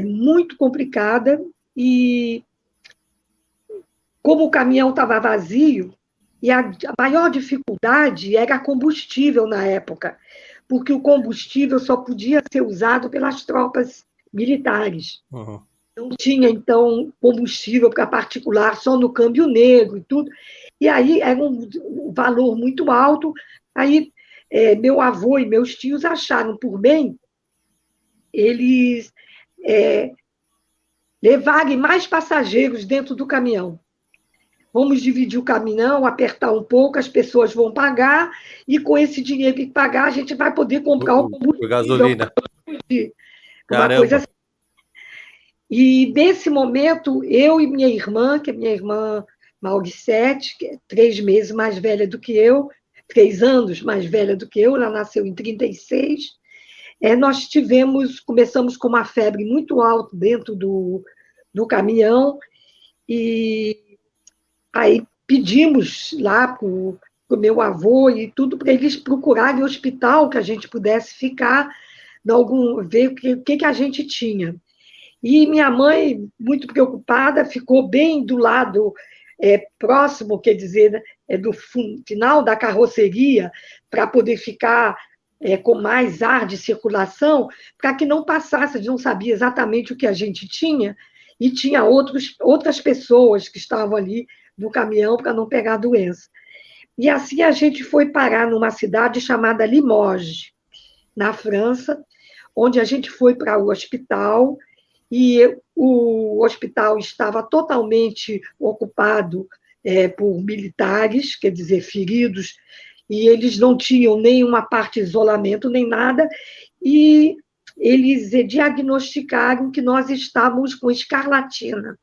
muito complicada, e como o caminhão estava vazio, e a maior dificuldade era combustível na época, porque o combustível só podia ser usado pelas tropas militares. Uhum. Não tinha, então, combustível para particular, só no câmbio negro e tudo. E aí era um valor muito alto. Aí meu avô e meus tios acharam por bem eles levarem mais passageiros dentro do caminhão. Vamos dividir o caminhão, apertar um pouco, as pessoas vão pagar, e com esse dinheiro que pagar, a gente vai poder comprar o Por combustível, gasolina. uma coisa Caramba. assim. E nesse momento, eu e minha irmã, que é minha irmã Mauricete, que é 3 meses mais velha do que eu, 3 anos mais velha do que eu, ela nasceu em 36, nós começamos com uma febre muito alta dentro do caminhão, e aí pedimos lá para o meu avô e tudo para eles procurarem o hospital que a gente pudesse ficar, ver o que a gente tinha. E minha mãe, muito preocupada, ficou bem do lado próximo, quer dizer, né, do final da carroceria, para poder ficar com mais ar de circulação, para que não passasse, a gente não sabia exatamente o que a gente tinha, e tinha outras pessoas que estavam ali no caminhão para não pegar a doença. E assim a gente foi parar numa cidade chamada Limoges, na França, onde a gente foi para o hospital, e o hospital estava totalmente ocupado por militares, quer dizer, feridos, e eles não tinham nenhuma parte de isolamento, nem nada, e eles diagnosticaram que nós estávamos com escarlatina.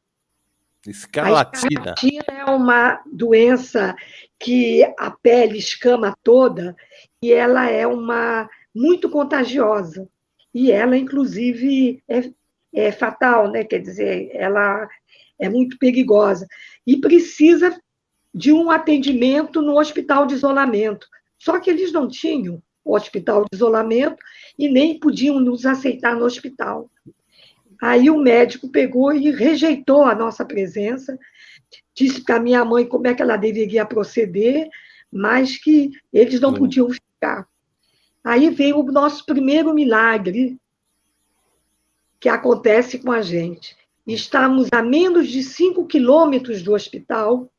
A Escarlatina. escarlatina é uma doença que a pele escama toda, e ela é muito contagiosa. E ela, inclusive, é fatal, né? Quer dizer, ela é muito perigosa. E precisa de um atendimento no hospital de isolamento. Só que eles não tinham o hospital de isolamento e nem podiam nos aceitar no hospital. Aí o médico pegou e rejeitou a nossa presença, disse para minha mãe como é que ela deveria proceder, mas que eles não podiam ficar. Aí veio o nosso primeiro milagre que acontece com a gente. Estamos a menos de 5 quilômetros do hospital,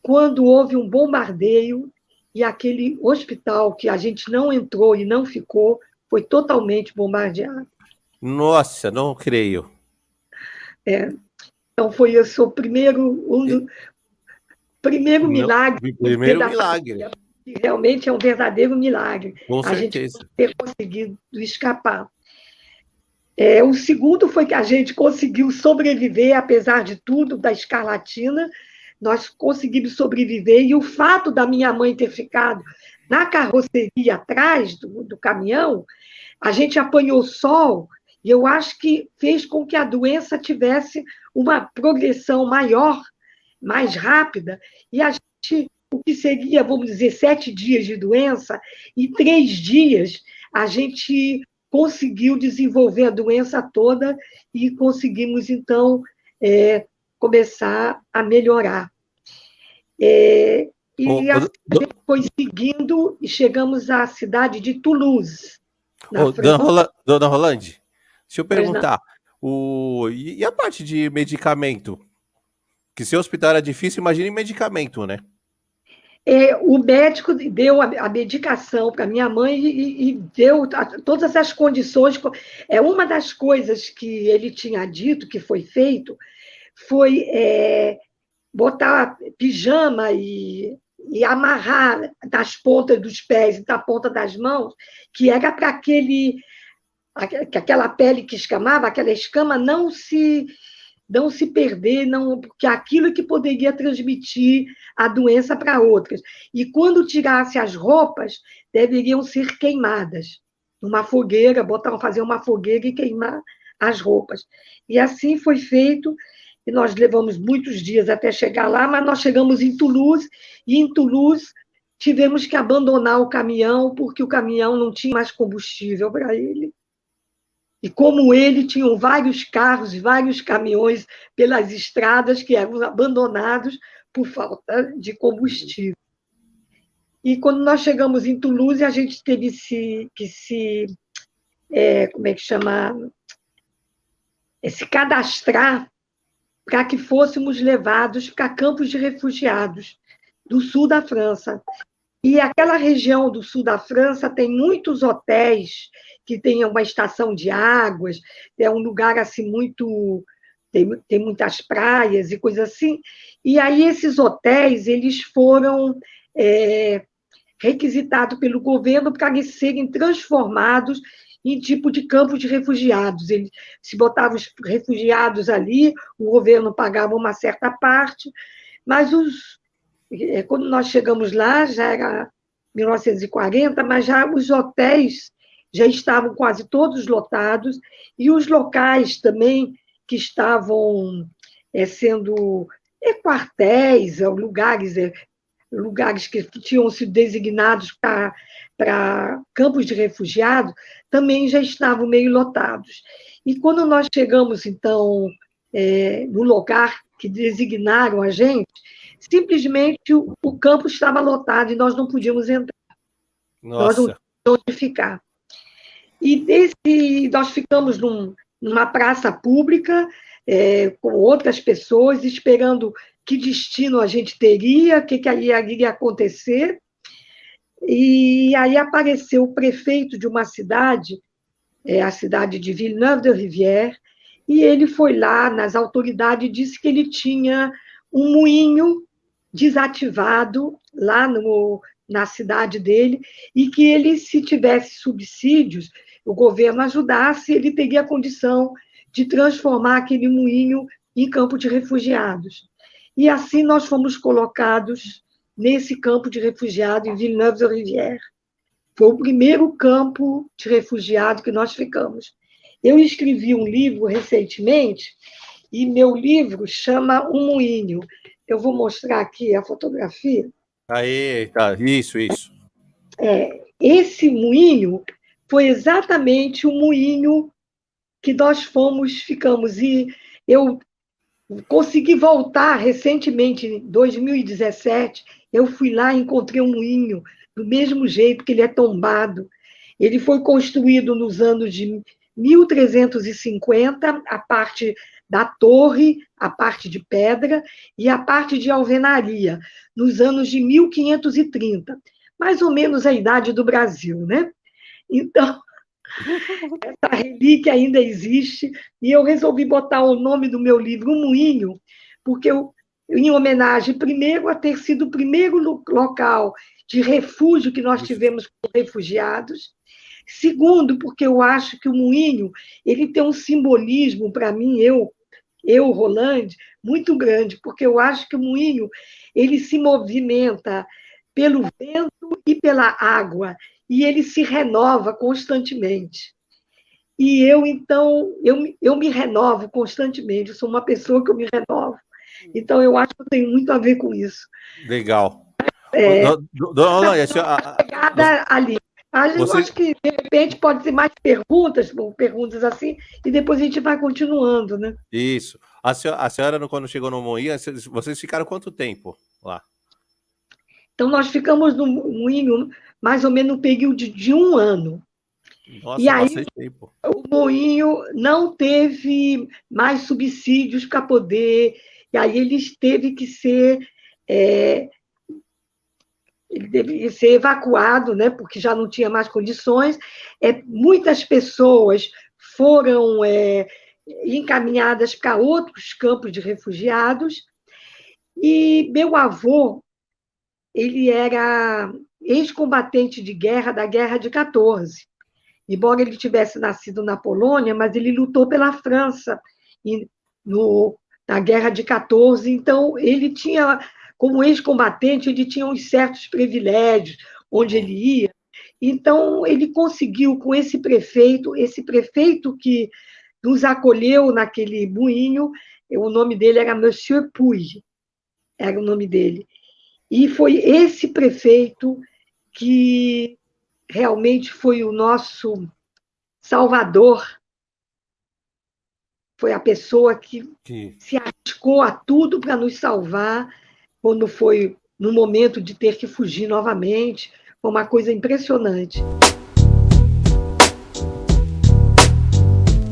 quando houve um bombardeio, e aquele hospital que a gente não entrou e não ficou foi totalmente bombardeado. Nossa, não creio. Então, foi esse o primeiro Não, milagre primeiro da milagre, família, que realmente é um verdadeiro milagre, com a gente certeza. ter conseguido escapar. O segundo foi que a gente conseguiu sobreviver, apesar de tudo, da escarlatina, nós conseguimos sobreviver, e o fato da minha mãe ter ficado na carroceria atrás do caminhão, a gente apanhou sol, e eu acho que fez com que a doença tivesse uma progressão maior, mais rápida, e a gente, o que seria, vamos dizer, 7 dias de doença, e 3 dias a gente conseguiu desenvolver a doença toda e conseguimos, então, começar a melhorar. E assim a gente foi seguindo e chegamos à cidade de Toulouse, na França. Dona Rolande, deixa eu Pois não. perguntar. E a parte de medicamento? Que se o hospital era difícil, imagine medicamento, né? O médico deu a medicação para minha mãe e deu todas as condições. Uma das coisas que ele tinha dito que foi feito foi botar pijama e amarrar das pontas dos pés e da ponta das mãos, que era para aquela pele que escamava, aquela escama não se perder, não, porque aquilo que poderia transmitir a doença para outras. E quando tirasse as roupas, deveriam ser queimadas numa fogueira, fazer uma fogueira e queimar as roupas. E assim foi feito, e nós levamos muitos dias até chegar lá, mas nós chegamos em Toulouse, e em Toulouse tivemos que abandonar o caminhão, porque o caminhão não tinha mais combustível para ele. E como ele, tinham vários carros e vários caminhões pelas estradas que eram abandonados por falta de combustível. E quando nós chegamos em Toulouse, a gente teve que se como é que chama? Se cadastrar para que fôssemos levados para campos de refugiados do sul da França. E aquela região do sul da França tem muitos hotéis que tem uma estação de águas, é um lugar assim muito tem muitas praias e coisas assim. E aí esses hotéis eles foram requisitados pelo governo para eles serem transformados em tipo de campo de refugiados. Eles se botavam os refugiados ali, o governo pagava uma certa parte, mas quando nós chegamos lá, já era 1940, mas já os hotéis já estavam quase todos lotados, e os locais também que estavam sendo quartéis, lugares que tinham sido designados para campos de refugiados, também já estavam meio lotados. E quando nós chegamos, então, no lugar que designaram a gente, simplesmente o campo estava lotado e nós não podíamos entrar. Nossa. Nós não tínhamos onde ficar. E nós ficamos numa praça pública, com outras pessoas, esperando que destino a gente teria, o que iria acontecer. E aí apareceu o prefeito de uma cidade, a cidade de Villeneuve-de-Rivière, e ele foi lá nas autoridades e disse que ele tinha um moinho desativado lá na cidade dele, e que ele, se tivesse subsídios, o governo ajudasse, ele teria condição de transformar aquele moinho em campo de refugiados. E assim nós fomos colocados nesse campo de refugiados em Villeneuve-de-Rivière. Foi o primeiro campo de refugiado que nós ficamos. Eu escrevi um livro recentemente, e meu livro chama Um Moinho. Eu vou mostrar aqui a fotografia. Aí, tá, isso. Esse moinho foi exatamente o moinho que nós ficamos. E eu consegui voltar recentemente, em 2017, eu fui lá e encontrei um moinho do mesmo jeito que ele é tombado. Ele foi construído nos anos de 1350, a parte da torre, a parte de pedra e a parte de alvenaria, nos anos de 1530, mais ou menos a idade do Brasil, né? Então, essa relíquia ainda existe, e eu resolvi botar o nome do meu livro, Um Moinho, porque em homenagem, primeiro, a ter sido o primeiro local de refúgio que nós tivemos com refugiados. Segundo, porque eu acho que o moinho ele tem um simbolismo, para mim, Rolande, muito grande, porque eu acho que o moinho ele se movimenta pelo vento e pela água, e ele se renova constantemente. E então, eu me renovo constantemente, eu sou uma pessoa que eu me renovo. Então, eu acho que eu tenho muito a ver com isso. Legal. Dona Olânia, ali. Eu acho que, de repente, pode ter mais perguntas assim, e depois a gente vai continuando, né? Isso. A senhora, quando chegou no Moinho, vocês ficaram quanto tempo lá? Então, nós ficamos no Moinho mais ou menos no período de 1 ano. Nossa, e aí, bastante tempo. O Moinho não teve mais subsídios para poder... E aí eles teve que ser... ele deveria ser evacuado, né, porque já não tinha mais condições. Muitas pessoas foram encaminhadas para outros campos de refugiados, e meu avô ele era ex-combatente de guerra da Guerra de 14. Embora ele tivesse nascido na Polônia, mas ele lutou pela França na Guerra de 14, então ele tinha... Como ex-combatente, ele tinha uns certos privilégios onde ele ia. Então, ele conseguiu, com esse prefeito que nos acolheu naquele moinho, o nome dele era Monsieur Puy, era o nome dele. E foi esse prefeito que realmente foi o nosso salvador foi a pessoa que se arriscou a tudo para nos salvar, quando foi no momento de ter que fugir novamente. Foi uma coisa impressionante.